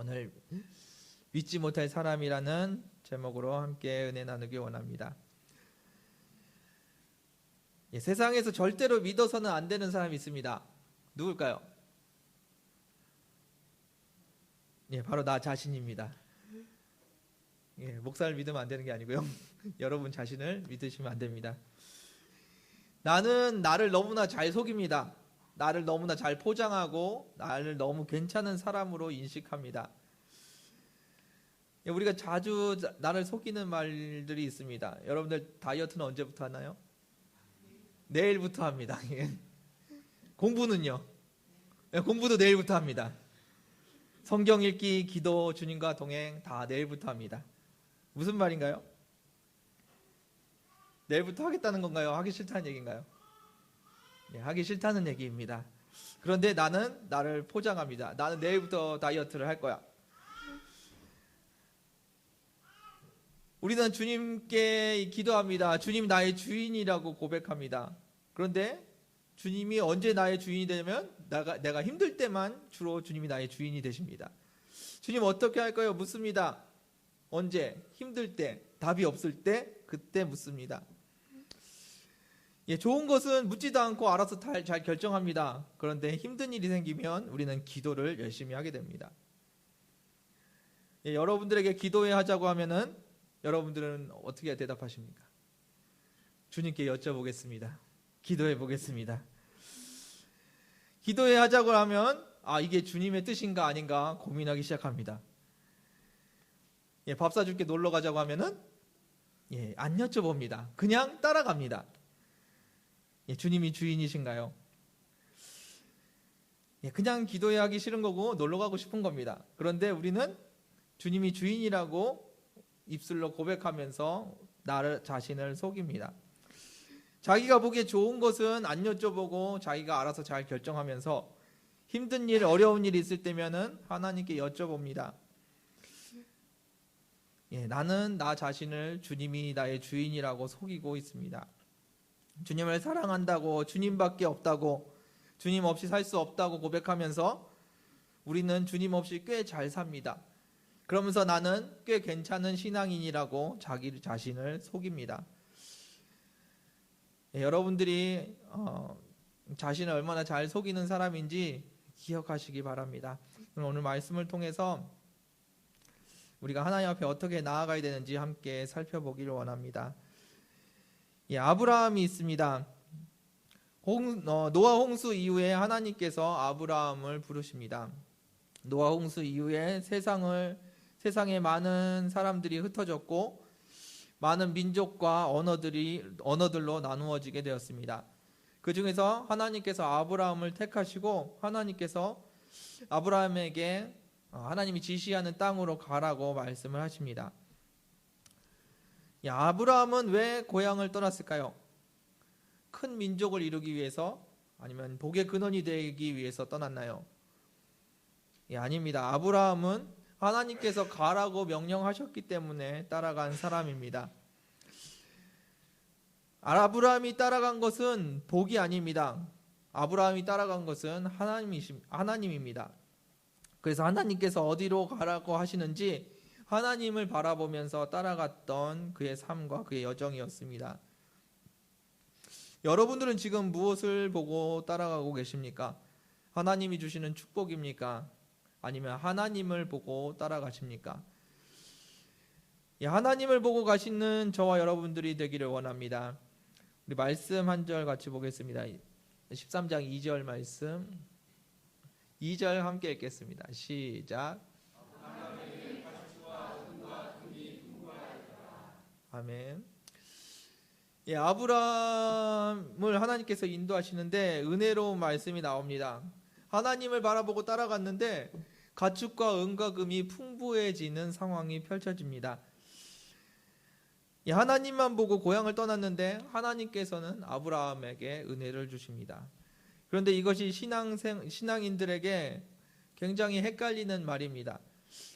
오늘 믿지 못할 사람이라는 제목으로 함께 은혜 나누기 원합니다. 세상에서 절대로 믿어서는 안 되는 사람이 있습니다. 누굴까요? 바로 나 자신입니다. 목사를 믿으면 안 되는 게 아니고요. 여러분 자신을 믿으시면 안 됩니다. 나는 나를 너무나 잘 속입니다. 나를 너무나 잘 포장하고 나를 너무 괜찮은 사람으로 인식합니다. 우리가 자주 나를 속이는 말들이 있습니다. 여러분들 다이어트는 언제부터 하나요? 내일부터 합니다. 공부는요? 공부도 내일부터 합니다. 성경 읽기, 기도, 주님과 동행 다 내일부터 합니다. 무슨 말인가요? 내일부터 하겠다는 건가요? 하기 싫다는 얘기인가요? 하기 싫다는 얘기입니다. 그런데 나는 나를 포장합니다. 나는 내일부터 다이어트를 할 거야. 우리는 주님께 기도합니다. 주님 나의 주인이라고 고백합니다. 그런데 주님이 언제 나의 주인이 되냐면 내가 힘들 때만 주로 주님이 나의 주인이 되십니다. 주님 어떻게 할까요? 묻습니다. 언제? 힘들 때, 답이 없을 때, 그때 묻습니다. 좋은 것은 묻지도 않고 알아서 잘 결정합니다. 그런데 힘든 일이 생기면 우리는 기도를 열심히 하게 됩니다. 여러분들에게 기도해 하자고 하면은 여러분들은 어떻게 대답하십니까? 주님께 여쭤보겠습니다. 기도해 보겠습니다. 기도해 하자고 하면 이게 주님의 뜻인가 아닌가 고민하기 시작합니다. 밥 사줄게 놀러 가자고 하면은 안 여쭤봅니다. 그냥 따라갑니다. 주님이 주인이신가요? 그냥 기도해 하기 싫은 거고 놀러 가고 싶은 겁니다. 그런데 우리는 주님이 주인이라고 입술로 고백하면서 나를 자신을 속입니다. 자기가 보기에 좋은 것은 안 여쭤보고 자기가 알아서 잘 결정하면서 힘든 일, 어려운 일이 있을 때면은 하나님께 여쭤봅니다. 나는 나 자신을 주님이 나의 주인이라고 속이고 있습니다. 주님을 사랑한다고, 주님밖에 없다고, 주님 없이 살 수 없다고 고백하면서 우리는 주님 없이 꽤 잘 삽니다. 그러면서 나는 꽤 괜찮은 신앙인이라고 자기 자신을 속입니다. 여러분들이 자신을 얼마나 잘 속이는 사람인지 기억하시기 바랍니다. 오늘 말씀을 통해서 우리가 하나님 앞에 어떻게 나아가야 되는지 함께 살펴보기를 원합니다. 아브라함이 있습니다. 노아 홍수 이후에 하나님께서 아브라함을 부르십니다. 노아 홍수 이후에 세상에 많은 사람들이 흩어졌고 많은 민족과 언어들로 나누어지게 되었습니다. 그 중에서 하나님께서 아브라함을 택하시고 하나님께서 아브라함에게 하나님이 지시하는 땅으로 가라고 말씀을 하십니다. 아브라함은 왜 고향을 떠났을까요? 큰 민족을 이루기 위해서 아니면 복의 근원이 되기 위해서 떠났나요? 아닙니다. 아브라함은 하나님께서 가라고 명령하셨기 때문에 따라간 사람입니다. 아브라함이 따라간 것은 복이 아닙니다. 아브라함이 따라간 것은 하나님입니다. 그래서 하나님께서 어디로 가라고 하시는지 하나님을 바라보면서 따라갔던 그의 삶과 그의 여정이었습니다. 여러분들은 지금 무엇을 보고 따라가고 계십니까? 하나님이 주시는 축복입니까? 아니면 하나님을 보고 따라가십니까? 하나님을 보고 가시는 저와 여러분들이 되기를 원합니다. 우리 말씀 한 절 같이 보겠습니다. 13장 2절 말씀 2절 함께 읽겠습니다. 시작. 아멘. 아브라함을 하나님께서 인도하시는데 은혜로운 말씀이 나옵니다. 하나님을 바라보고 따라갔는데 가축과 은과 금이 풍부해지는 상황이 펼쳐집니다. 하나님만 보고 고향을 떠났는데 하나님께서는 아브라함에게 은혜를 주십니다. 그런데 이것이 신앙인들에게 굉장히 헷갈리는 말입니다.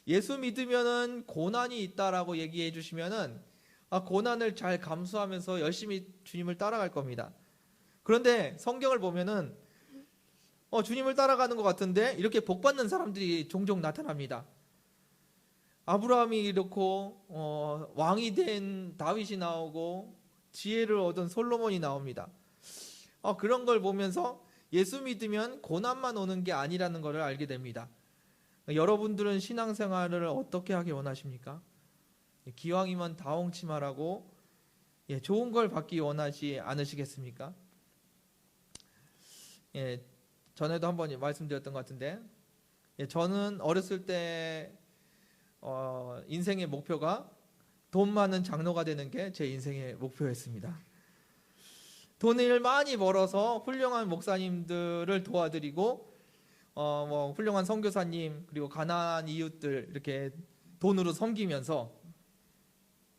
예수 믿으면은 고난이 있다라고 얘기해 주시면은 고난을 잘 감수하면서 열심히 주님을 따라갈 겁니다. 그런데 성경을 보면은 주님을 따라가는 것 같은데 이렇게 복 받는 사람들이 종종 나타납니다. 아브라함이 이렇고 왕이 된 다윗이 나오고 지혜를 얻은 솔로몬이 나옵니다. 그런 걸 보면서 예수 믿으면 고난만 오는 게 아니라는 것을 알게 됩니다. 여러분들은 신앙생활을 어떻게 하기 원하십니까? 기왕이면 다홍치마라고 좋은 걸 받기 원하지 않으시겠습니까? 전에도 한번 말씀드렸던 것 같은데, 저는 어렸을 때 인생의 목표가 돈 많은 장로가 되는 게 제 인생의 목표였습니다. 돈을 많이 벌어서 훌륭한 목사님들을 도와드리고 훌륭한 선교사님 그리고 가난한 이웃들 이렇게 돈으로 섬기면서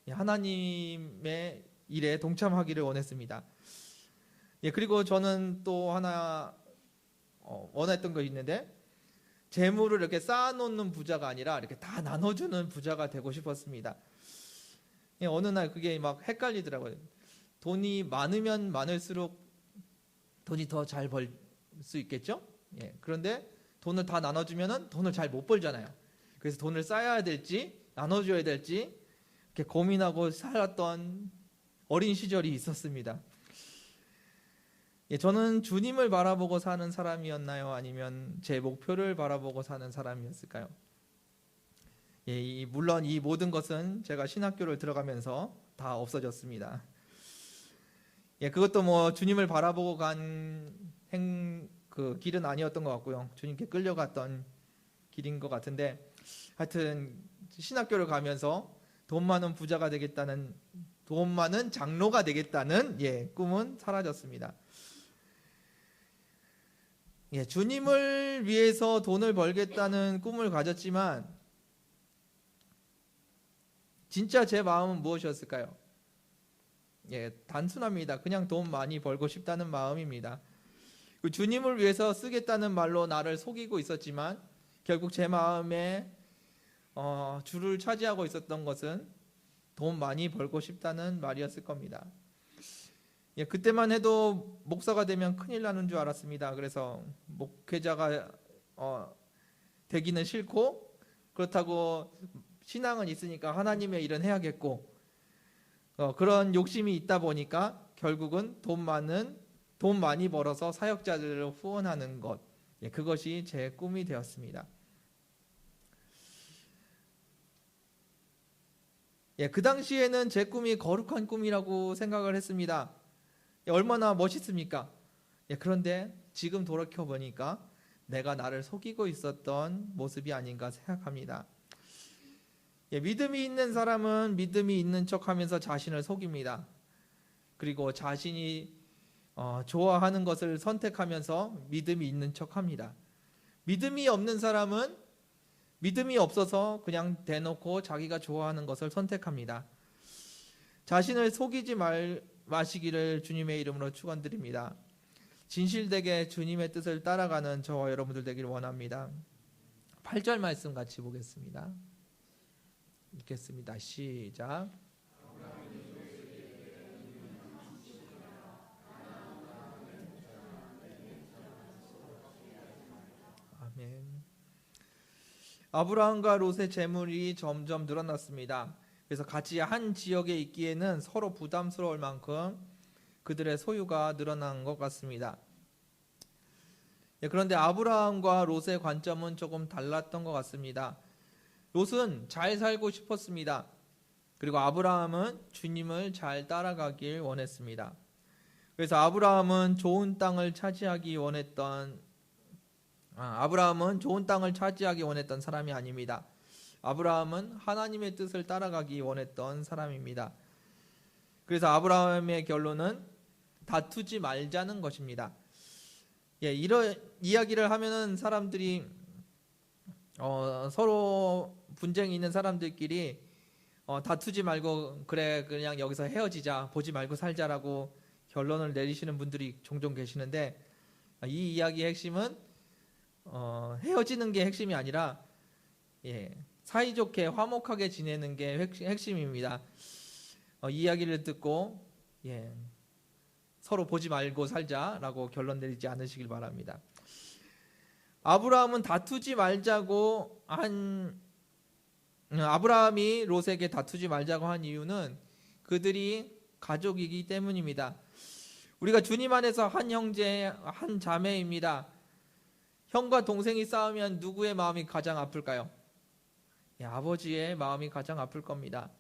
하나님의 일에 동참하기를 원했습니다. 그리고 저는 또 하나 원했던 거 있는데, 재물을 이렇게 쌓아놓는 부자가 아니라 이렇게 다 나눠주는 부자가 되고 싶었습니다. 어느 날 그게 막 헷갈리더라고요. 돈이 많으면 많을수록 돈이 더 잘 벌 수 있겠죠? 그런데 돈을 다 나눠주면은 돈을 잘 못 벌잖아요. 그래서 돈을 쌓아야 될지 나눠줘야 될지 이렇게 고민하고 살았던 어린 시절이 있었습니다. 저는 주님을 바라보고 사는 사람이었나요? 아니면 제 목표를 바라보고 사는 사람이었을까요? 물론 이 모든 것은 제가 신학교를 들어가면서 다 없어졌습니다. 그것도 주님을 바라보고 간 그 길은 아니었던 것 같고요. 주님께 끌려갔던 길인 것 같은데, 하여튼 신학교를 가면서 돈 많은 부자가 되겠다는, 돈 많은 장로가 되겠다는 꿈은 사라졌습니다. 주님을 위해서 돈을 벌겠다는 꿈을 가졌지만 진짜 제 마음은 무엇이었을까요? 단순합니다. 그냥 돈 많이 벌고 싶다는 마음입니다. 주님을 위해서 쓰겠다는 말로 나를 속이고 있었지만 결국 제 마음에 주를 차지하고 있었던 것은 돈 많이 벌고 싶다는 말이었을 겁니다. 그때만 해도 목사가 되면 큰일 나는 줄 알았습니다. 그래서 목회자가 되기는 싫고, 그렇다고 신앙은 있으니까 하나님의 일은 해야겠고, 그런 욕심이 있다 보니까 결국은 돈 많이 벌어서 사역자들을 후원하는 것, 그것이 제 꿈이 되었습니다. 그 당시에는 제 꿈이 거룩한 꿈이라고 생각을 했습니다. 얼마나 멋있습니까? 그런데 지금 돌이켜보니까 내가 나를 속이고 있었던 모습이 아닌가 생각합니다. 믿음이 있는 사람은 믿음이 있는 척하면서 자신을 속입니다. 그리고 자신이 좋아하는 것을 선택하면서 믿음이 있는 척합니다. 믿음이 없는 사람은 믿음이 없어서 그냥 대놓고 자기가 좋아하는 것을 선택합니다. 자신을 속이지 마시기를 주님의 이름으로 축원드립니다. 진실되게 주님의 뜻을 따라가는 저와 여러분들 되길 원합니다. 8절 말씀 같이 보겠습니다. 읽겠습니다. 시작. 아멘. 아브라함과 롯의 재물이 점점 늘어났습니다. 그래서 같이 한 지역에 있기에는 서로 부담스러울 만큼 그들의 소유가 늘어난 것 같습니다. 그런데 아브라함과 롯의 관점은 조금 달랐던 것 같습니다. 롯은 잘 살고 싶었습니다. 그리고 아브라함은 주님을 잘 따라가길 원했습니다. 그래서 아브라함은 좋은 땅을 차지하기 원했던 사람이 아닙니다. 아브라함은 하나님의 뜻을 따라가기 원했던 사람입니다. 그래서 아브라함의 결론은 다투지 말자는 것입니다. 이런 이야기를 하면은 사람들이 서로 분쟁이 있는 사람들끼리 다투지 말고 그래 그냥 여기서 헤어지자, 보지 말고 살자라고 결론을 내리시는 분들이 종종 계시는데, 이 이야기의 핵심은 헤어지는 게 핵심이 아니라 사이좋게 화목하게 지내는 게 핵심입니다. 이 이야기를 듣고 서로 보지 말고 살자라고 결론 내리지 않으시길 바랍니다. 아브라함은 다투지 말자고 한 아브라함이 롯에게 다투지 말자고 한 이유는 그들이 가족이기 때문입니다. 우리가 주님 안에서 한 형제, 한 자매입니다. 형과 동생이 싸우면 누구의 마음이 가장 아플까요? 아버지의 마음이 가장 아플 겁니다.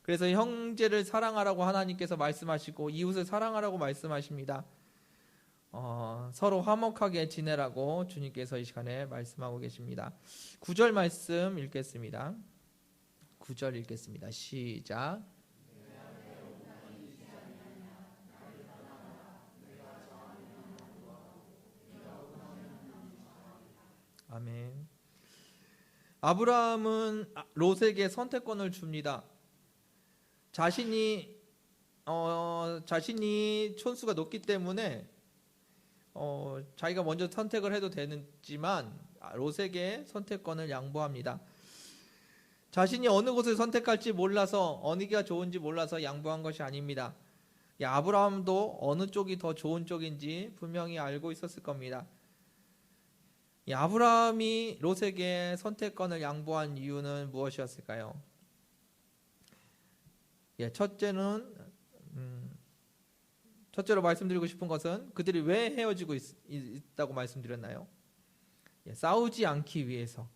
그래서 형제를 사랑하라고 하나님께서 말씀하시고 이웃을 사랑하라고 말씀하십니다. 서로 화목하게 지내라고 주님께서 이 시간에 말씀하고 계십니다. 9절 말씀 읽겠습니다. 9절 읽겠습니다. 시작. 아멘. 아브라함은 롯에게 선택권을 줍니다. 자신이 촌수가 높기 때문에 자기가 먼저 선택을 해도 되지만 롯에게 선택권을 양보합니다. 자신이 어느 곳을 선택할지 몰라서 어느가 좋은지 몰라서 양보한 것이 아닙니다. 아브라함도 어느 쪽이 더 좋은 쪽인지 분명히 알고 있었을 겁니다. 아브라함이 롯에게 선택권을 양보한 이유는 무엇이었을까요? 첫째로 말씀드리고 싶은 것은 그들이 왜 헤어지고 있다고 말씀드렸나요? 싸우지 않기 위해서.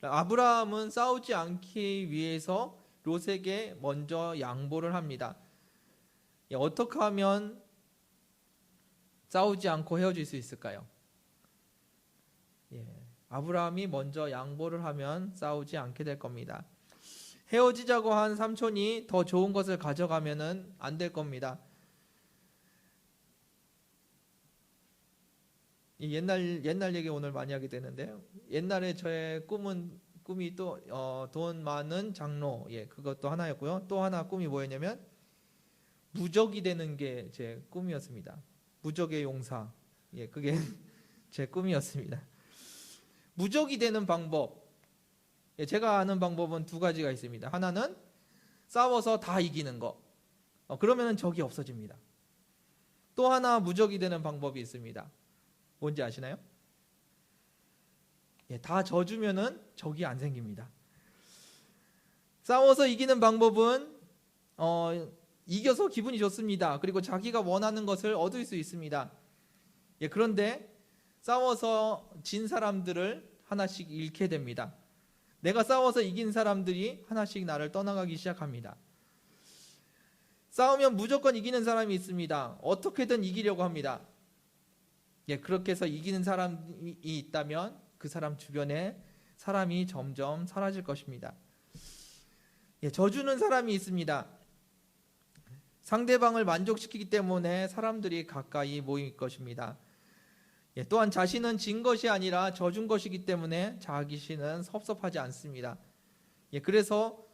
아브라함은 싸우지 않기 위해서 롯에게 먼저 양보를 합니다. 어떻게 하면 싸우지 않고 헤어질 수 있을까요? 아브라함이 먼저 양보를 하면 싸우지 않게 될 겁니다. 헤어지자고 한 삼촌이 더 좋은 것을 가져가면은 안 될 겁니다. 옛날 얘기 오늘 많이 하게 되는데요. 옛날에 저의 꿈이 또 돈 많은 장로, 그것도 하나였고요. 또 하나 꿈이 뭐였냐면 무적이 되는 게 제 꿈이었습니다. 무적의 용사, 그게 제 꿈이었습니다. 무적이 되는 방법, 제가 아는 방법은 두 가지가 있습니다. 하나는 싸워서 다 이기는 거, 그러면 적이 없어집니다. 또 하나 무적이 되는 방법이 있습니다. 뭔지 아시나요? 다 져주면은 적이 안 생깁니다. 싸워서 이기는 방법은 이겨서 기분이 좋습니다. 그리고 자기가 원하는 것을 얻을 수 있습니다. 그런데 싸워서 진 사람들을 하나씩 잃게 됩니다. 내가 싸워서 이긴 사람들이 하나씩 나를 떠나가기 시작합니다. 싸우면 무조건 이기는 사람이 있습니다. 어떻게든 이기려고 합니다. 그렇게 해서 이기는 사람이 있다면 그 사람 주변에 사람이 점점 사라질 것입니다. 져주는 사람이 있습니다. 상대방을 만족시키기 때문에 사람들이 가까이 모일 것입니다. 또한 자신은 진 것이 아니라 져준 것이기 때문에 자기신은 섭섭하지 않습니다. 그래서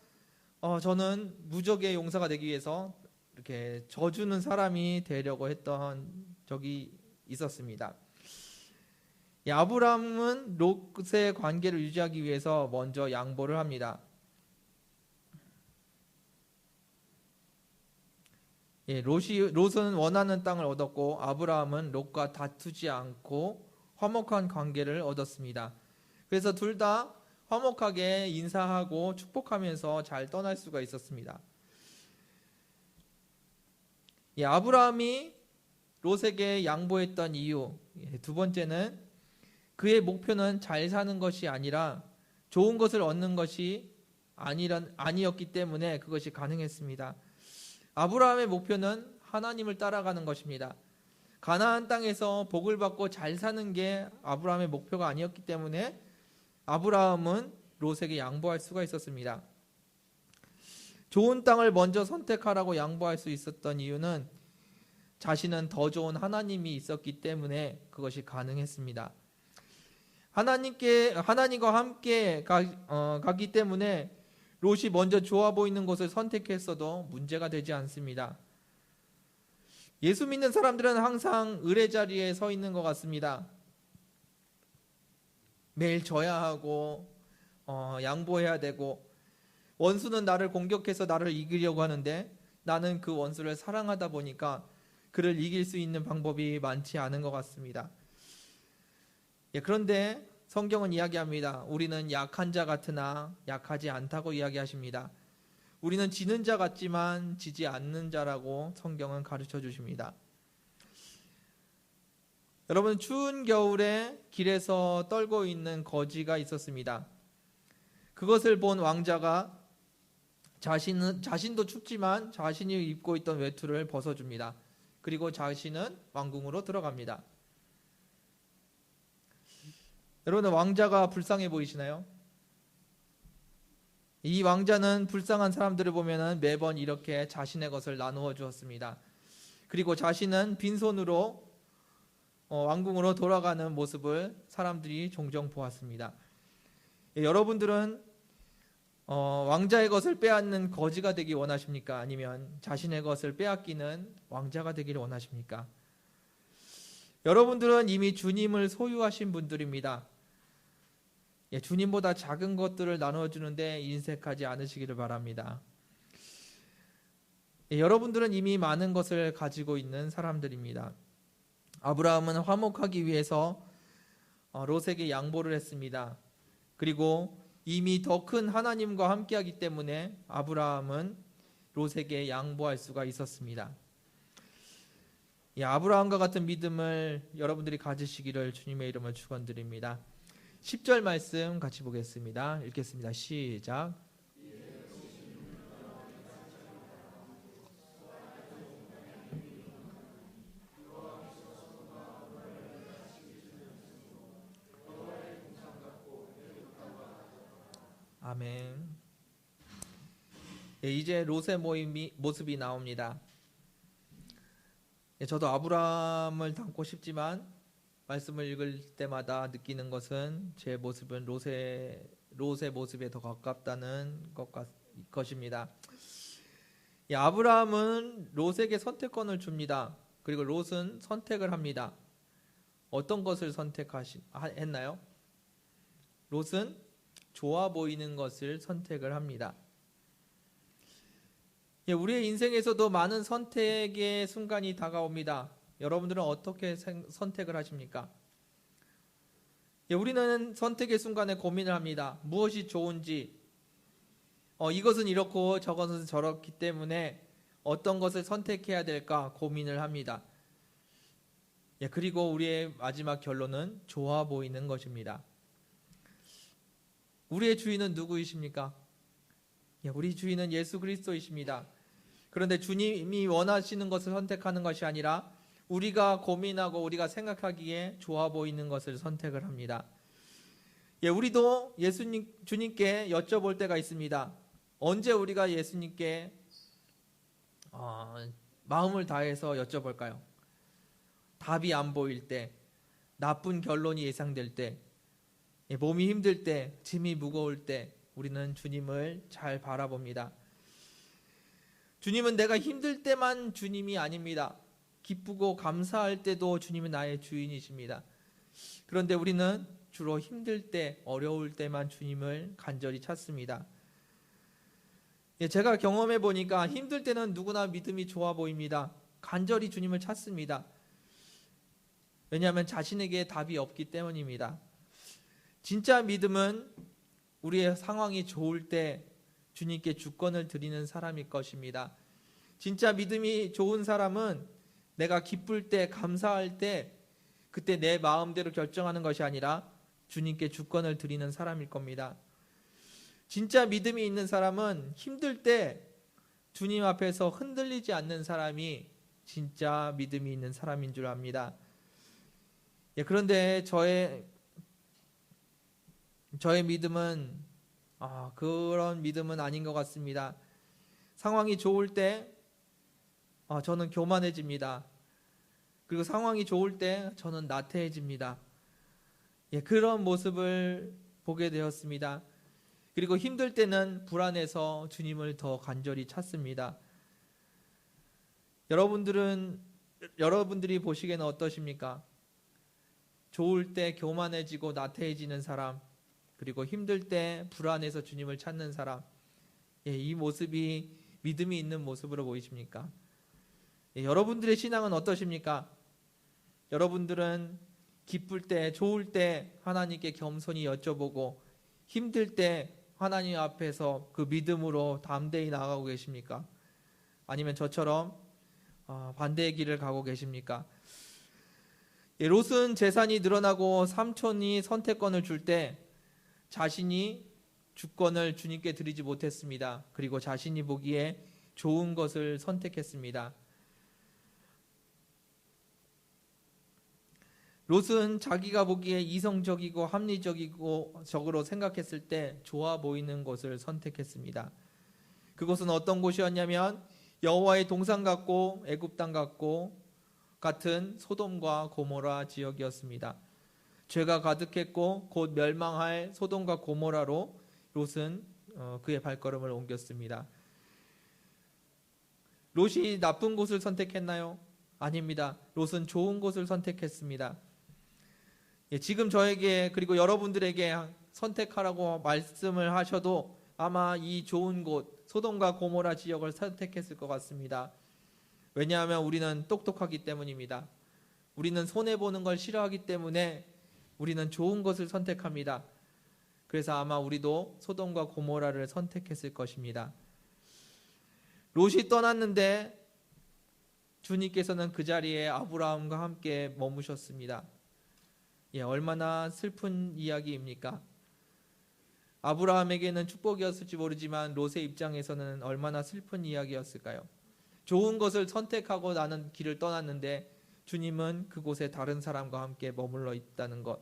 저는 무적의 용사가 되기 위해서 이렇게 져주는 사람이 되려고 했던 적이 있었습니다. 아브라함은 롯의 관계를 유지하기 위해서 먼저 양보를 합니다. 롯은 원하는 땅을 얻었고 아브라함은 롯과 다투지 않고 화목한 관계를 얻었습니다. 그래서 둘 다 화목하게 인사하고 축복하면서 잘 떠날 수가 있었습니다. 아브라함이 롯에게 양보했던 이유, 두 번째는 그의 목표는 잘 사는 것이 아니라 좋은 것을 얻는 것이 아니었기 때문에 그것이 가능했습니다. 아브라함의 목표는 하나님을 따라가는 것입니다. 가나안 땅에서 복을 받고 잘 사는 게 아브라함의 목표가 아니었기 때문에 아브라함은 롯에게 양보할 수가 있었습니다. 좋은 땅을 먼저 선택하라고 양보할 수 있었던 이유는 자신은 더 좋은 하나님이 있었기 때문에 그것이 가능했습니다. 하나님과 함께 가기 때문에 롯이 먼저 좋아 보이는 것을 선택했어도 문제가 되지 않습니다. 예수 믿는 사람들은 항상 의뢰 자리에 서 있는 것 같습니다. 매일 져야 하고 양보해야 되고 원수는 나를 공격해서 나를 이기려고 하는데 나는 그 원수를 사랑하다 보니까 그를 이길 수 있는 방법이 많지 않은 것 같습니다. 그런데 성경은 이야기합니다. 우리는 약한 자 같으나 약하지 않다고 이야기하십니다. 우리는 지는 자 같지만 지지 않는 자라고 성경은 가르쳐 주십니다. 여러분, 추운 겨울에 길에서 떨고 있는 거지가 있었습니다. 그것을 본 왕자가 자신도 춥지만 자신이 입고 있던 외투를 벗어줍니다. 그리고 자신은 왕궁으로 들어갑니다. 여러분, 왕자가 불쌍해 보이시나요? 이 왕자는 불쌍한 사람들을 보면 매번 이렇게 자신의 것을 나누어 주었습니다. 그리고 자신은 빈손으로 왕궁으로 돌아가는 모습을 사람들이 종종 보았습니다. 여러분들은 왕자의 것을 빼앗는 거지가 되기 원하십니까? 아니면 자신의 것을 빼앗기는 왕자가 되기를 원하십니까? 여러분들은 이미 주님을 소유하신 분들입니다. 주님보다 작은 것들을 나눠주는데 인색하지 않으시기를 바랍니다. 여러분들은 이미 많은 것을 가지고 있는 사람들입니다. 아브라함은 화목하기 위해서 롯에게 양보를 했습니다. 그리고 이미 더 큰 하나님과 함께하기 때문에 아브라함은 롯에게 양보할 수가 있었습니다. 아브라함과 같은 믿음을 여러분들이 가지시기를 주님의 이름으로 축원드립니다. 10절 말씀 같이 보겠습니다. 읽겠습니다. 시작. 아멘. 이제 롯의 모습이 나옵니다. 저도 아브라함을 닮고 싶지만 말씀을 읽을 때마다 느끼는 것은 제 모습은 롯의 모습에 더 가깝다는 것입니다. 아브라함은 롯에게 선택권을 줍니다. 그리고 롯은 선택을 합니다. 어떤 것을 선택했나요? 롯은 좋아 보이는 것을 선택을 합니다. 우리의 인생에서도 많은 선택의 순간이 다가옵니다. 여러분들은 어떻게 선택을 하십니까? 우리는 선택의 순간에 고민을 합니다. 무엇이 좋은지, 이것은 이렇고 저것은 저렇기 때문에 어떤 것을 선택해야 될까 고민을 합니다. 그리고 우리의 마지막 결론은 좋아 보이는 것입니다. 우리의 주인은 누구이십니까? 우리 주인은 예수 그리스도이십니다. 그런데 주님이 원하시는 것을 선택하는 것이 아니라 우리가 고민하고 우리가 생각하기에 좋아 보이는 것을 선택을 합니다. 우리도 주님께 여쭤볼 때가 있습니다. 언제 우리가 예수님께 마음을 다해서 여쭤볼까요? 답이 안 보일 때, 나쁜 결론이 예상될 때, 몸이 힘들 때, 짐이 무거울 때 우리는 주님을 잘 바라봅니다. 주님은 내가 힘들 때만 주님이 아닙니다. 기쁘고 감사할 때도 주님은 나의 주인이십니다. 그런데 우리는 주로 힘들 때, 어려울 때만 주님을 간절히 찾습니다. 제가 경험해 보니까 힘들 때는 누구나 믿음이 좋아 보입니다. 간절히 주님을 찾습니다. 왜냐하면 자신에게 답이 없기 때문입니다. 진짜 믿음은 우리의 상황이 좋을 때 주님께 주권을 드리는 사람일 것입니다. 진짜 믿음이 좋은 사람은 내가 기쁠 때, 감사할 때 그때 내 마음대로 결정하는 것이 아니라 주님께 주권을 드리는 사람일 겁니다. 진짜 믿음이 있는 사람은 힘들 때 주님 앞에서 흔들리지 않는 사람이 진짜 믿음이 있는 사람인 줄 압니다. 그런데 저의 믿음은 그런 믿음은 아닌 것 같습니다. 상황이 좋을 때 저는 교만해집니다. 그리고 상황이 좋을 때 저는 나태해집니다. 그런 모습을 보게 되었습니다. 그리고 힘들 때는 불안해서 주님을 더 간절히 찾습니다. 여러분들이 보시기에는 어떠십니까? 좋을 때 교만해지고 나태해지는 사람, 그리고 힘들 때 불안해서 주님을 찾는 사람, 이 모습이 믿음이 있는 모습으로 보이십니까? 여러분들의 신앙은 어떠십니까? 여러분들은 기쁠 때, 좋을 때 하나님께 겸손히 여쭤보고 힘들 때 하나님 앞에서 그 믿음으로 담대히 나아가고 계십니까? 아니면 저처럼 반대의 길을 가고 계십니까? 롯은 재산이 늘어나고 삼촌이 선택권을 줄 때 자신이 주권을 주님께 드리지 못했습니다. 그리고 자신이 보기에 좋은 것을 선택했습니다. 롯은 자기가 보기에 이성적이고 합리적이고 적으로 생각했을 때 좋아 보이는 곳을 선택했습니다. 그곳은 어떤 곳이었냐면 여호와의 동산 같고 애굽 땅 같은 소돔과 고모라 지역이었습니다. 죄가 가득했고 곧 멸망할 소돔과 고모라로 롯은 그의 발걸음을 옮겼습니다. 롯이 나쁜 곳을 선택했나요? 아닙니다. 롯은 좋은 곳을 선택했습니다. 지금 저에게 그리고 여러분들에게 선택하라고 말씀을 하셔도 아마 이 좋은 곳 소돔과 고모라 지역을 선택했을 것 같습니다. 왜냐하면 우리는 똑똑하기 때문입니다. 우리는 손해보는 걸 싫어하기 때문에 우리는 좋은 것을 선택합니다. 그래서 아마 우리도 소돔과 고모라를 선택했을 것입니다. 롯이 떠났는데 주님께서는 그 자리에 아브라함과 함께 머무셨습니다. 얼마나 슬픈 이야기입니까? 아브라함에게는 축복이었을지 모르지만 롯의 입장에서는 얼마나 슬픈 이야기였을까요? 좋은 것을 선택하고 나는 길을 떠났는데 주님은 그곳에 다른 사람과 함께 머물러 있다는 것.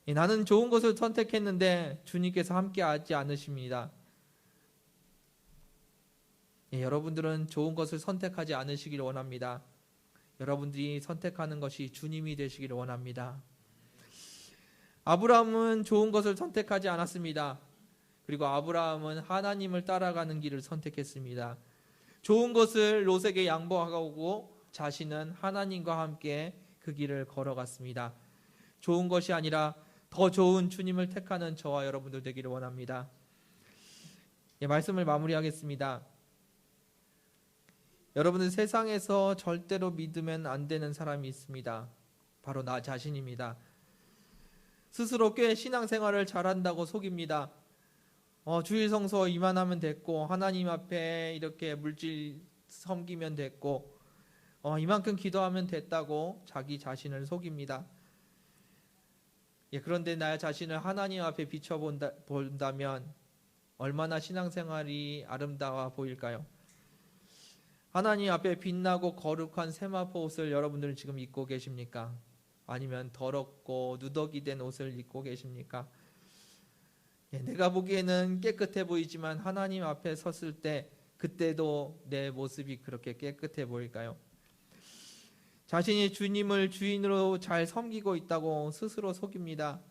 나는 좋은 것을 선택했는데 주님께서 함께 하지 않으십니다. 여러분들은 좋은 것을 선택하지 않으시길 원합니다. 여러분들이 선택하는 것이 주님이 되시기를 원합니다. 아브라함은 좋은 것을 선택하지 않았습니다. 그리고 아브라함은 하나님을 따라가는 길을 선택했습니다. 좋은 것을 롯에게 양보하고 자신은 하나님과 함께 그 길을 걸어갔습니다. 좋은 것이 아니라 더 좋은 주님을 택하는 저와 여러분들 되기를 원합니다. 말씀을 마무리하겠습니다. 여러분들 세상에서 절대로 믿으면 안 되는 사람이 있습니다. 바로 나 자신입니다. 스스로 꽤 신앙생활을 잘한다고 속입니다. 주일 성서 이만하면 됐고 하나님 앞에 이렇게 물질 섬기면 됐고 이만큼 기도하면 됐다고 자기 자신을 속입니다. 그런데 나 자신을 하나님 앞에 비춰본다면 얼마나 신앙생활이 아름다워 보일까요? 하나님 앞에 빛나고 거룩한 세마포 옷을 여러분들은 지금 입고 계십니까? 아니면 더럽고 누더기 된 옷을 입고 계십니까? 내가 보기에는 깨끗해 보이지만 하나님 앞에 섰을 때 그때도 내 모습이 그렇게 깨끗해 보일까요? 자신이 주님을 주인으로 잘 섬기고 있다고 스스로 속입니다.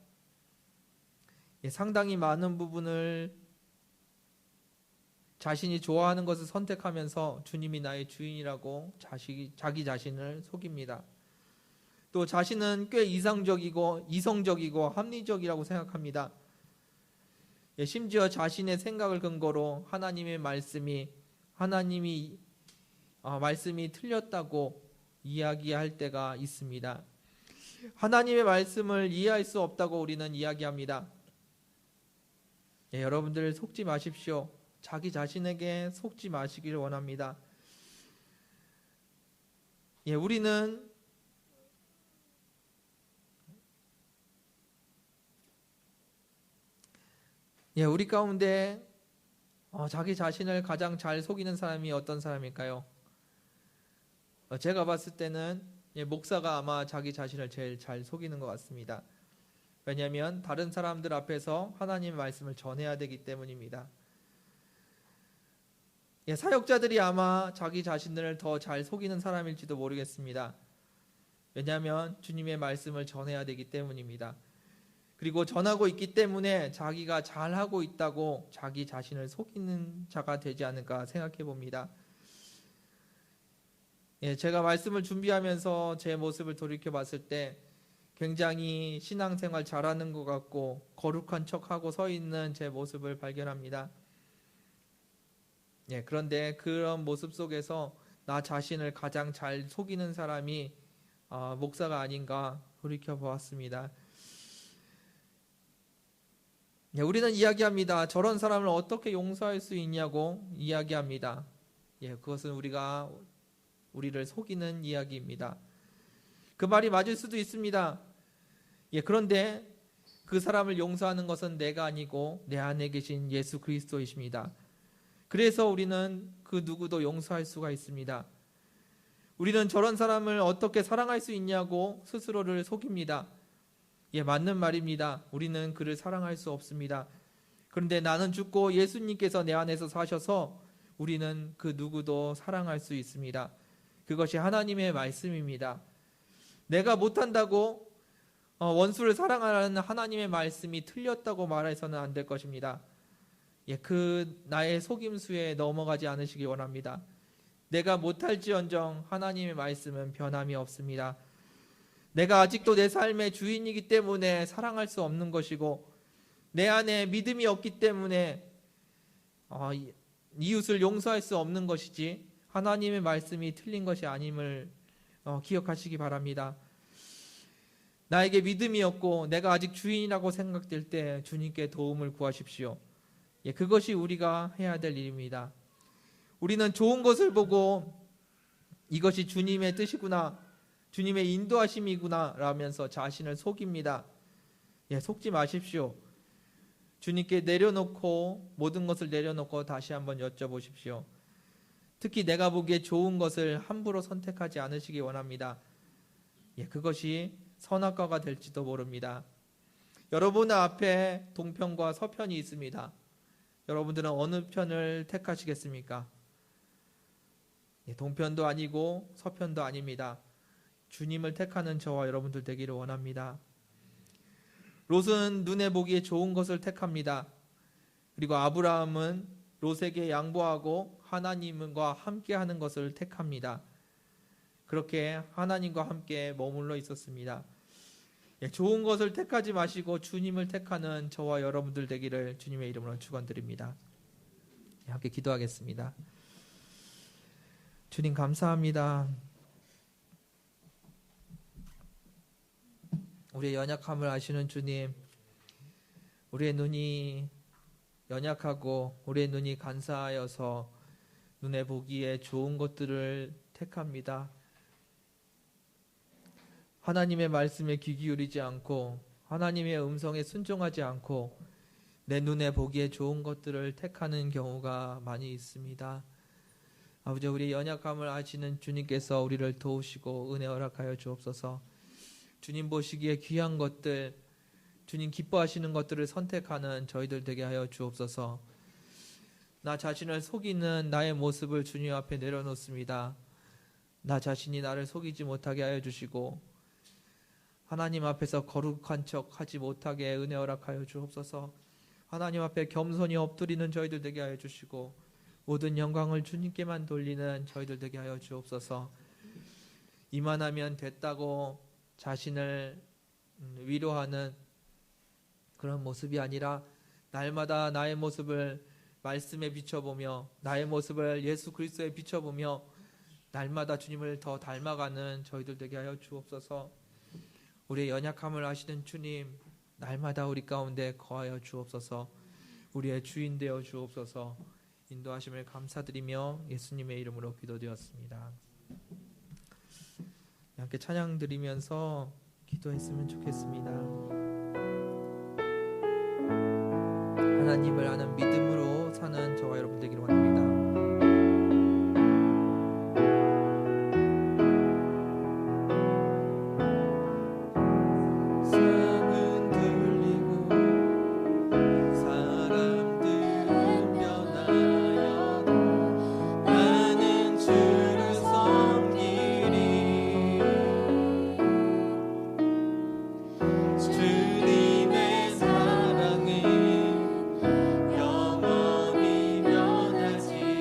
상당히 많은 부분을 자신이 좋아하는 것을 선택하면서 주님이 나의 주인이라고 자기 자신을 속입니다. 또 자신은 꽤 이성적이고 합리적이라고 생각합니다. 심지어 자신의 생각을 근거로 하나님의 말씀이 틀렸다고 이야기할 때가 있습니다. 하나님의 말씀을 이해할 수 없다고 우리는 이야기합니다. 여러분들 속지 마십시오. 자기 자신에게 속지 마시기를 원합니다. 우리는 우리 가운데 자기 자신을 가장 잘 속이는 사람이 어떤 사람일까요? 제가 봤을 때는 목사가 아마 자기 자신을 제일 잘 속이는 것 같습니다. 왜냐하면 다른 사람들 앞에서 하나님의 말씀을 전해야 되기 때문입니다. 사역자들이 아마 자기 자신을 더 잘 속이는 사람일지도 모르겠습니다. 왜냐하면 주님의 말씀을 전해야 되기 때문입니다. 그리고 전하고 있기 때문에 자기가 잘하고 있다고 자기 자신을 속이는 자가 되지 않을까 생각해 봅니다. 제가 말씀을 준비하면서 제 모습을 돌이켜 봤을 때 굉장히 신앙생활 잘하는 것 같고 거룩한 척하고 서 있는 제 모습을 발견합니다. 그런데 그런 모습 속에서 나 자신을 가장 잘 속이는 사람이 목사가 아닌가 돌이켜보았습니다. 우리는 이야기합니다. 저런 사람을 어떻게 용서할 수 있냐고 이야기합니다. 그것은 우리를 속이는 이야기입니다. 그 말이 맞을 수도 있습니다. 그런데 그 사람을 용서하는 것은 내가 아니고 내 안에 계신 예수 그리스도이십니다. 그래서 우리는 그 누구도 용서할 수가 있습니다. 우리는 저런 사람을 어떻게 사랑할 수 있냐고 스스로를 속입니다. 맞는 말입니다. 우리는 그를 사랑할 수 없습니다. 그런데 나는 죽고 예수님께서 내 안에서 사셔서 우리는 그 누구도 사랑할 수 있습니다. 그것이 하나님의 말씀입니다. 내가 못한다고 원수를 사랑하라는 하나님의 말씀이 틀렸다고 말해서는 안 될 것입니다. 그 나의 속임수에 넘어가지 않으시기 원합니다. 내가 못할지언정 하나님의 말씀은 변함이 없습니다. 내가 아직도 내 삶의 주인이기 때문에 사랑할 수 없는 것이고 내 안에 믿음이 없기 때문에 이웃을 용서할 수 없는 것이지 하나님의 말씀이 틀린 것이 아님을 기억하시기 바랍니다. 나에게 믿음이 없고 내가 아직 주인이라고 생각될 때 주님께 도움을 구하십시오. 그것이 우리가 해야 될 일입니다. 우리는 좋은 것을 보고 이것이 주님의 뜻이구나, 주님의 인도하심이구나 라면서 자신을 속입니다. 속지 마십시오. 주님께 내려놓고 모든 것을 내려놓고 다시 한번 여쭤보십시오. 특히 내가 보기에 좋은 것을 함부로 선택하지 않으시기 원합니다. 그것이 선악과가 될지도 모릅니다. 여러분 앞에 동편과 서편이 있습니다. 여러분들은 어느 편을 택하시겠습니까? 동편도 아니고 서편도 아닙니다. 주님을 택하는 저와 여러분들 되기를 원합니다. 롯은 눈에 보기에 좋은 것을 택합니다. 그리고 아브라함은 롯에게 양보하고 하나님과 함께하는 것을 택합니다. 그렇게 하나님과 함께 머물러 있었습니다. 좋은 것을 택하지 마시고 주님을 택하는 저와 여러분들 되기를 주님의 이름으로 축원드립니다. 함께 기도하겠습니다. 주님 감사합니다. 우리의 연약함을 아시는 주님, 우리의 눈이 연약하고 우리의 눈이 간사하여서 눈에 보기에 좋은 것들을 택합니다. 하나님의 말씀에 귀 기울이지 않고 하나님의 음성에 순종하지 않고 내 눈에 보기에 좋은 것들을 택하는 경우가 많이 있습니다. 아버지, 우리 연약함을 아시는 주님께서 우리를 도우시고 은혜 허락하여 주옵소서. 주님 보시기에 귀한 것들, 주님 기뻐하시는 것들을 선택하는 저희들 되게 하여 주옵소서. 나 자신을 속이는 나의 모습을 주님 앞에 내려놓습니다. 나 자신이 나를 속이지 못하게 하여 주시고 하나님 앞에서 거룩한 척 하지 못하게 은혜 허락하여 주옵소서. 하나님 앞에 겸손히 엎드리는 저희들 되게 하여 주시고 모든 영광을 주님께만 돌리는 저희들 되게 하여 주옵소서. 이만하면 됐다고 자신을 위로하는 그런 모습이 아니라 날마다 나의 모습을 말씀에 비춰보며 나의 모습을 예수 그리스도에 비춰보며 날마다 주님을 더 닮아가는 저희들 되게 하여 주옵소서. 우리의 연약함을 아시는 주님, 날마다 우리 가운데 거하여 주옵소서. 우리의 주인 되어 주옵소서. 인도하심을 감사드리며 예수님의 이름으로 기도드렸습니다. 함께 찬양 드리면서 기도했으면 좋겠습니다. 하나님을 아는 믿음으로 사는 저와 여러분 되기를 원합니다. 주님의 사랑은 영원히 변하지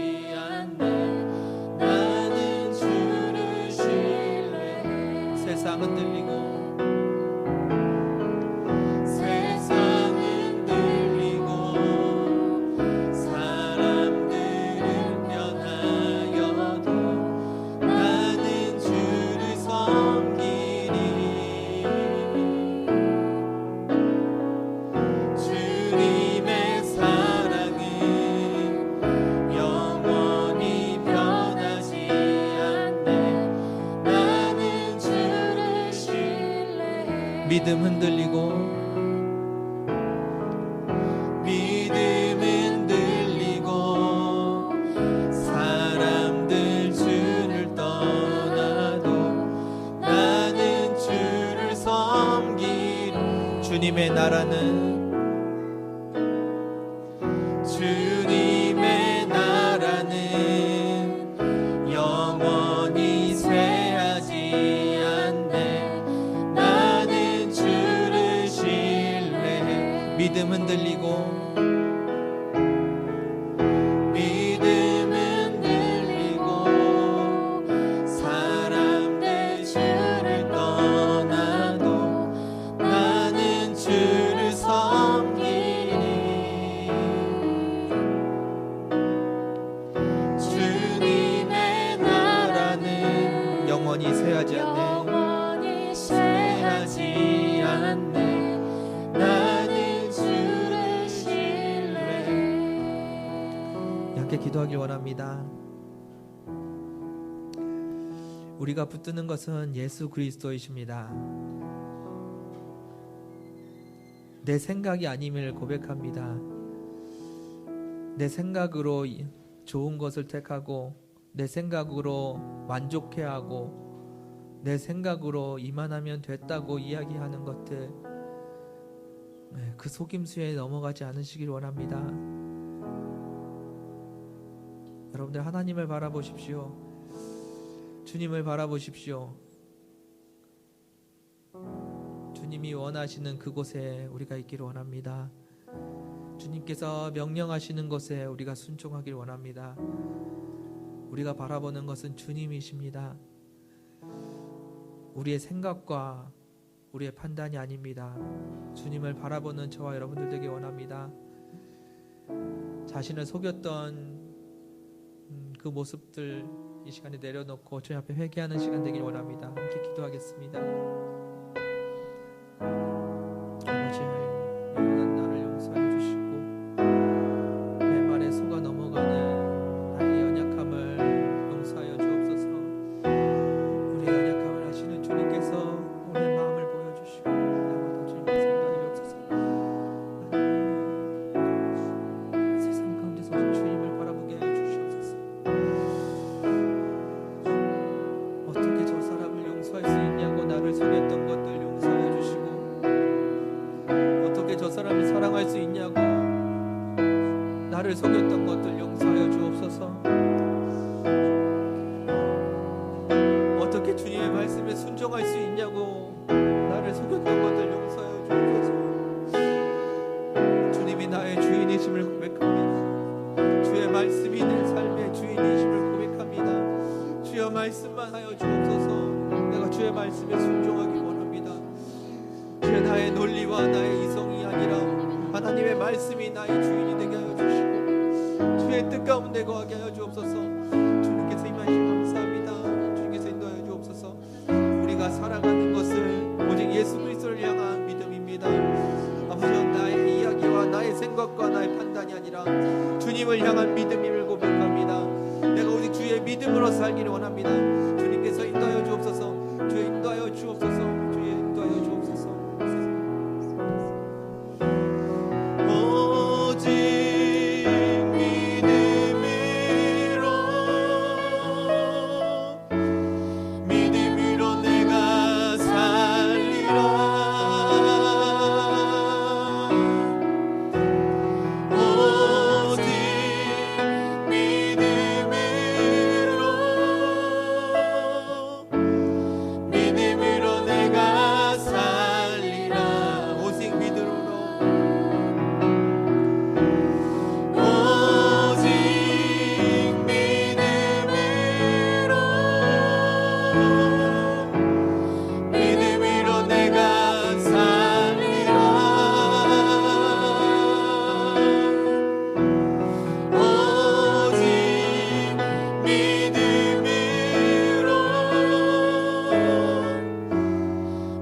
믿음 흔들리고 사람들 주를 떠나도 나는 주를 섬기리. 주님의 나라는 영원히 쇠하지 않네. 나는 주를 신뢰해. 믿음 흔들리고 사람들 주를 떠나도 나는 주를 섬기리. 주님의 나라는 영원히 쇠하지 않네. 나는 주를 신뢰해. 함께 기도하길 원합니다. 우리가 붙드는 것은 예수 그리스도이십니다. 내 생각이 아님을 고백합니다. 내 생각으로 좋은 것을 택하고 내 생각으로 만족해하고 내 생각으로 이만하면 됐다고 이야기하는 것들, 그 속임수에 넘어가지 않으시길 원합니다. 여러분들 하나님을 바라보십시오. 주님을 바라보십시오. 주님이 원하시는 그곳에 우리가 있기를 원합니다. 주님께서 명령하시는 것에 우리가 순종하길 원합니다. 우리가 바라보는 것은 주님이십니다. 우리의 생각과 우리의 판단이 아닙니다. 주님을 바라보는 저와 여러분들 되기 원합니다. 자신을 속였던 그 모습들 이 시간에 내려놓고 주님 앞에 회개하는 시간 되길 원합니다. 함께 기도하겠습니다. 아버지, 영원한 나를 용서해 주시고 내 말에 속아 넘어가는 나의 연약함을 용서하여 주옵소서. 우리의 연약함을 아시는 주님께서 우리의 마음을 보여주시고 나보다 주님의 생각이 없어서 세상 가운데서 오신 주님을 바라보게 하여 주시옵소서. 어떻게 저 사람을 용서할 수 있냐고 나를 속였던 것들 용서해 주시고, 어떻게 저 사람을 사랑할 수 있냐고 나를 속였던 것들 용서하여 주옵소서. 어떻게 주님의 말씀에 순종할 수 있냐고 나를 속였던 것들 용서하여 주옵소서. 주님이 나의 주인이심을 고백합니다. 주의 말씀이 내 삶의 주인이심을 고백합니다. 주의 말씀만 하여 주옵소서. 내가 주의 말씀에 순종하기 원합니다. 주의 나의 논리와 나의 이성이 아니라 하나님의 말씀이 나의 주인이 되게 하여 주시고 주의 뜻 가운데 거하게 하여 주옵소서. 주님께서 임하시고 감사합니다. 주님께서 인도하여 주옵소서. 우리가 살아가는 것을 오직 예수 그리스도를 향한 믿음입니다. 아버지, 나의 이야기와 나의 생각과 나의 판단이 아니라 주님을 향한 믿음임을 고백합니다. 내가 오직 주의 믿음으로 살기를 원합니다. 주님께서 인도하여 주옵소서. 주의 인도하여 주옵소서. 주의 인도하여 주옵소서. 오직 믿음으로 내가 살리라. 오직 믿음으로 내가 살리라. 오직 믿음으로, 오직 믿음으로 내가 살리라. 오직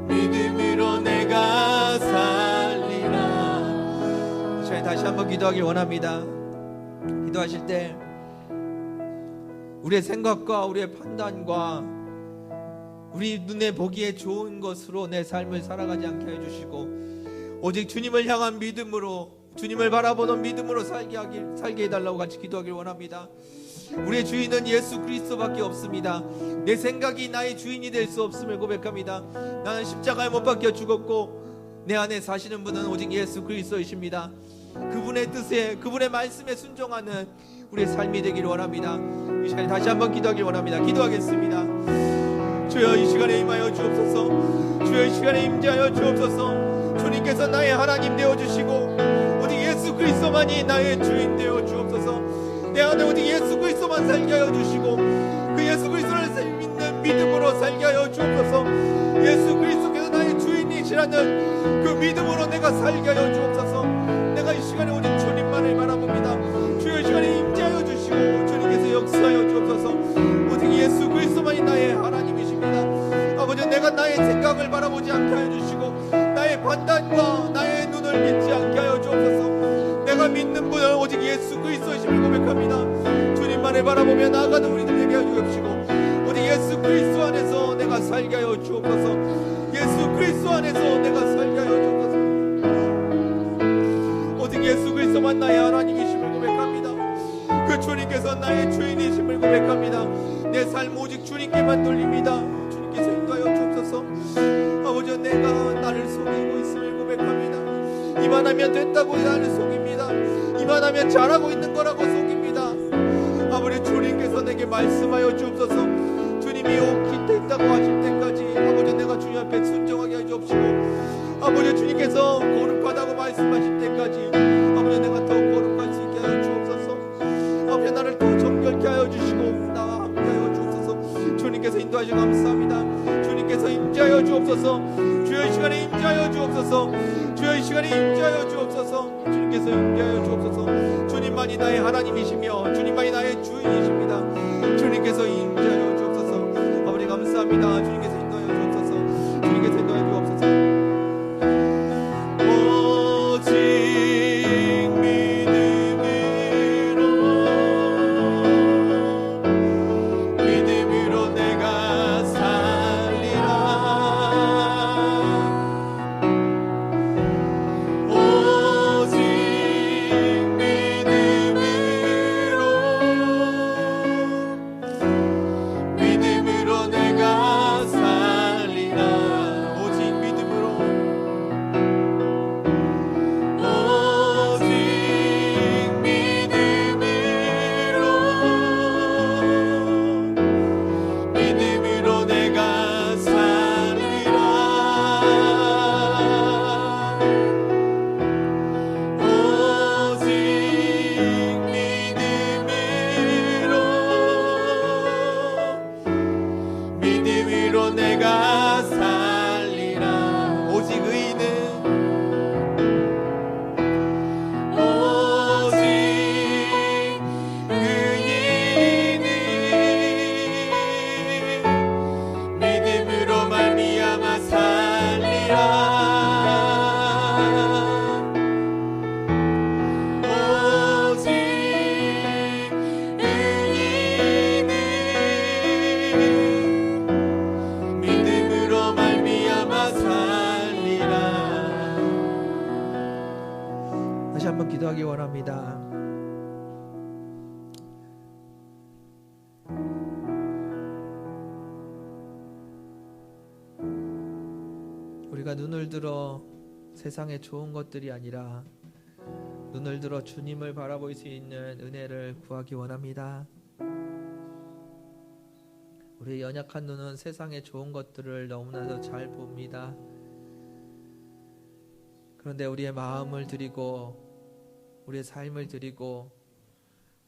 믿음으로 내가 살리라. 저희 다시 한번 기도하길 원합니다. 기도하실 때 우리의 생각과 우리의 판단과 우리 눈에 보기에 좋은 것으로 내 삶을 살아가지 않게 해주시고 오직 주님을 향한 믿음으로, 주님을 바라보는 믿음으로 살게 해달라고 같이 기도하길 원합니다. 우리의 주인은 예수 그리스도밖에 없습니다. 내 생각이 나의 주인이 될 수 없음을 고백합니다. 나는 십자가에 못 박혀 죽었고 내 안에 사시는 분은 오직 예수 그리스도이십니다. 그분의 뜻에, 그분의 말씀에 순종하는 우리의 삶이 되기를 원합니다. 이 시간에 다시 한번 기도하길 원합니다. 기도하겠습니다. 주여, 이 시간에 임하여 주옵소서. 주여, 이 시간에 임재하여 주옵소서. 주님께서 나의 하나님 되어주시고 오직 예수 그리스도만이 나의 주인 되어 주옵소서. 내 안에 오직 예수 그리스도만 살게 하여 주시고 그 예수 그리스도를 믿는 믿음으로 살게 하여 주옵소서. 예수 그리스도께서 나의 주인이시라는 그 믿음으로 내가 살게 하여 주옵소서. 내가 이 시간에 오직 주님만을 바라봅니다. 주여, 이 시간에 임재하여 주시고 주님께서 역사하여 주옵소서. 오직 예수 그리스도만이 나의 하나님이십니다. 아버지, 내가 나의 생각을 바라보지 않게 하여 주시고 나의 판단과 나의 눈을 믿지 않게 하여 주옵소서. 내가 믿는 분은 오직 예수 그리스도이심을 고백합니다. 주님만을 바라보며 나아가는 우리들 되게 하여 주옵시고 오직 예수 그리스도 안에서 내가 살게 하여 주옵소서. 예수 그리스도 안에서 내가 살게 하여 주옵소서. 오직 예수 그리스도만 나의 하나님이심을 고백합니다. 그 주님께서 나의 주인이심을 고백합니다. 내 삶 오직 주님께만 돌립니다. 주님께서 인도하여 주옵소서. 아버지, 내가 나를 속이고 있음을 고백합니다. 이만하면 됐다고 나를 속입니다. 이만하면 잘하고 있는 거라고 속입니다. 아버지, 주님께서 내게 말씀하여 주옵소서. 주님이 오기 됐다고 하실 때까지 아버지, 내가 주님 앞에 순종하게 해 주옵시고 아버지, 주님께서 거룩하다고 말씀하실 때까지 아버지, 내가 더 거룩할 수 있게 하여 주옵소서. 아버지, 나를 더 정결케 하여 주시고 나와 함께 하여 주옵소서. 주님께서 인도하시고 감사합니다. 주님께서 임재하여 주옵소서. 주여, 이 시간에 임재하여 주옵소서. 주여, 이 시간에 임재하여 주옵소서. 주님께서 임재하여 주옵소서. 주님만이 나의 하나님이시며 주님만이 나의 주인이십니다. 주님께서 임재하여 주옵소서. 아버지, 감사합니다. 주님께서 인도하여 주옵소서. 주님께서 인도하여 주옵소서. 오직 믿음으로 내가 살리라. 오직 믿음으로 내가 살리라. 오직 믿음으로, 오직 믿음으로 내가 살리라. 오직 믿음으로 내가 살리라. 오직 의인은, 오직 의인은 믿음으로 말미암아 살리라. 오직 의인은 믿음으로 말미암아 살리라. 다시 한번 기도하기 원합니다. 우리가 눈을 들어 세상의 좋은 것들이 아니라 눈을 들어 주님을 바라볼 수 있는 은혜를 구하기 원합니다. 우리의 연약한 눈은 세상의 좋은 것들을 너무나도 잘 봅니다. 그런데 우리의 마음을 드리고 우리의 삶을 드리고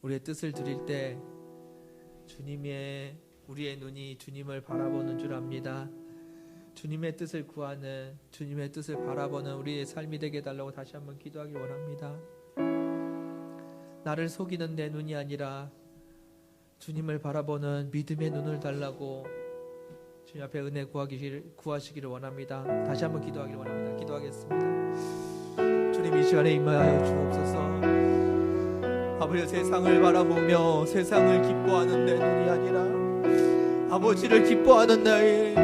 우리의 뜻을 드릴 때 우리의 눈이 주님을 바라보는 줄 압니다. 주님의 뜻을 구하는, 주님의 뜻을 바라보는 우리의 삶이 되게 해달라고 다시 한번 기도하기 원합니다. 나를 속이는 내 눈이 아니라 주님을 바라보는 믿음의 눈을 달라고 주님 앞에 은혜 구하시기를 원합니다. 다시 한번 기도하기를 원합니다. 기도하겠습니다. 주님, 이 시간에 임하여 주옵소서. 아버지, 세상을 바라보며 세상을 기뻐하는 내 눈이 아니라 아버지를 기뻐하는 나의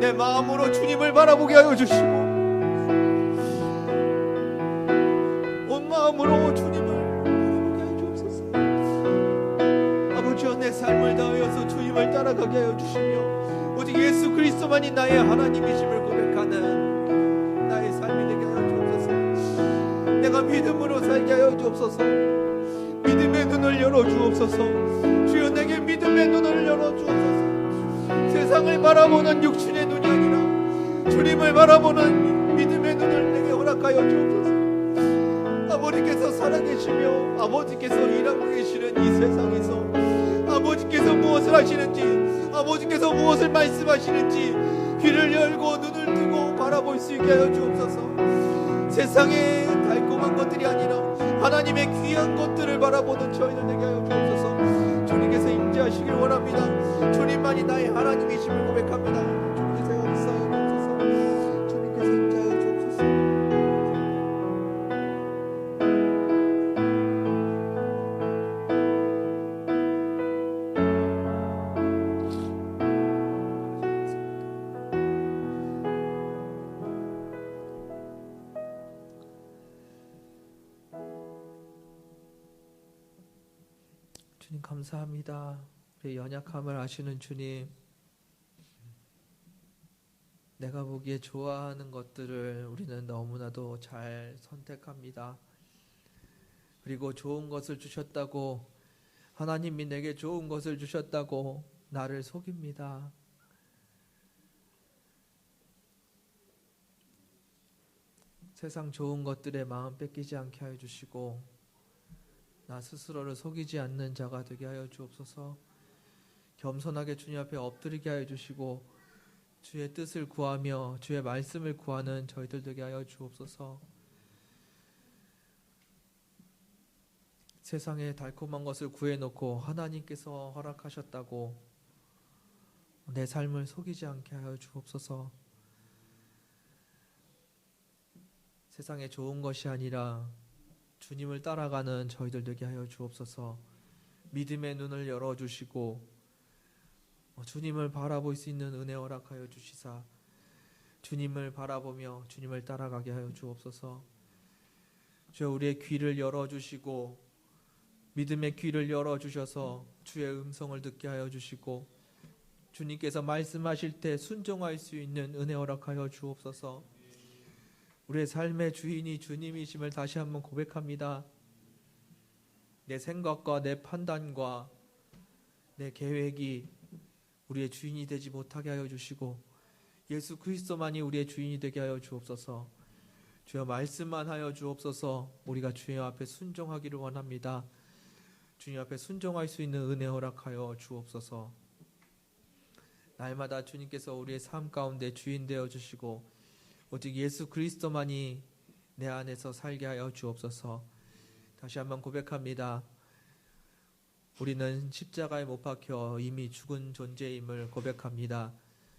내 마음으로 주님을 바라보게 하여 주시고 온 마음으로 주님을 바라보게 하여 주옵소서. 아버지여, 내 삶을 다하여서 주님을 따라가게 하여 주시며 오직 예수 그리스도만이 나의 하나님이심을 고백하는 나의 삶이 되게 하여 주옵소서. 내가 믿음으로 살게 하여 주옵소서. 믿음의 눈을 열어 주옵소서. 주여, 내게 믿음의 눈을 열어 주옵소서. 세상을 바라보는 육신의 눈이 아니라 주님을 바라보는 믿음의 눈을 내게 허락하여 주옵소서. 아버지께서 살아계시며 아버지께서 일하고 계시는 이 세상에서 아버지께서 무엇을 하시는지, 아버지께서 무엇을 말씀하시는지 귀를 열고 눈을 뜨고 바라볼 수 있게 하여 주옵소서. 세상의 달콤한 것들이 아니라 하나님의 귀한 것들을 바라보는 저희들 되게 하여 주옵소서. 주님께서 임재하시길 원합니다. 주님만이 나의 하나님이심을 고백합니다. 주님께서 역사하여 주옵소서. 주님께서 임재하여 주옵소서. 주님 감사합니다. 우리의 연약함을 아시는 주님, 내가 보기에 좋아하는 것들을 우리는 너무나도 잘 선택합니다. 그리고 좋은 것을 주셨다고, 하나님이 내게 좋은 것을 주셨다고 나를 속입니다. 세상 좋은 것들에 마음 뺏기지 않게 하여 주시고 나 스스로를 속이지 않는 자가 되게 하여 주옵소서. 겸손하게 주님 앞에 엎드리게 하여 주시고 주의 뜻을 구하며 주의 말씀을 구하는 저희들 되게 하여 주옵소서. 세상의 달콤한 것을 구해놓고 하나님께서 허락하셨다고 내 삶을 속이지 않게 하여 주옵소서. 세상에 좋은 것이 아니라 주님을 따라가는 저희들 되게 하여 주옵소서. 믿음의 눈을 열어주시고 주님을 바라볼 수 있는 은혜 허락하여 주시사 주님을 바라보며 주님을 따라가게 하여 주옵소서. 주여, 우리의 귀를 열어주시고 믿음의 귀를 열어주셔서 주의 음성을 듣게 하여 주시고 주님께서 말씀하실 때 순종할 수 있는 은혜 허락하여 주옵소서. 우리의 삶의 주인이 주님이심을 다시 한번 고백합니다. 내 생각과 내 판단과 내 계획이 우리의 주인이 되지 못하게 하여 주시고 예수 그리스도만이 우리의 주인이 되게 하여 주옵소서. 주여, 말씀만 하여 주옵소서. 우리가 주님 앞에 순종하기를 원합니다. 주님 앞에 순종할 수 있는 은혜 허락하여 주옵소서. 날마다 주님께서 우리의 삶 가운데 주인 되어 주시고 오직 예수 그리스도만이 내 안에서 살게 하여 주옵소서. 다시 한번 고백합니다. 우리는 십자가에 못 박혀 이미 죽은 존재임을 고백합니다.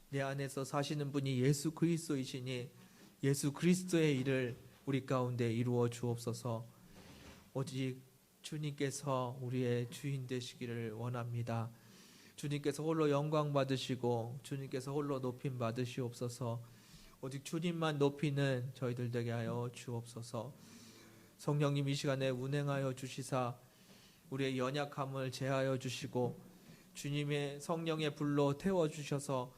내 안에서 사시는 분이 예수 그리스도이시니 예수 그리스도의 일을 우리 가운데 이루어 주옵소서. 오직 주님께서 우리의 주인 되시기를 원합니다. 주님께서 홀로 영광 받으시고 주님께서 홀로 높임 받으시옵소서. 오직 주님만 높이는 저희들 되게 하여 주옵소서. 성령님, 이 시간에 운행하여 주시사 우리의 연약함을 제하여 주시고 주님의 성령의 불로 태워주셔서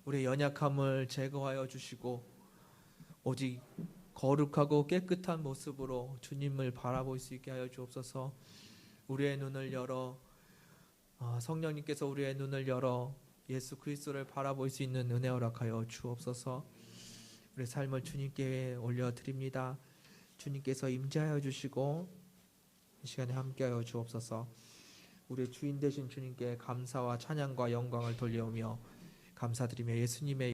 우리의 연약함을 제거하여 주시고 오직 거룩하고 깨끗한 모습으로 주님을 바라볼 수 있게 하여 주옵소서. 우리의 눈을 열어 성령님께서 우리의 눈을 열어 예수 그리스도를 바라볼 수 있는 은혜 허락하여 주옵소서. 우리 삶을 주님께 올려드립니다. 주님께서 임재하여 주시고 이 시간에 함께하여 주옵소서. 우리의 주인 되신 주님께 감사와 찬양과 영광을 돌려오며 감사드리며 예수님의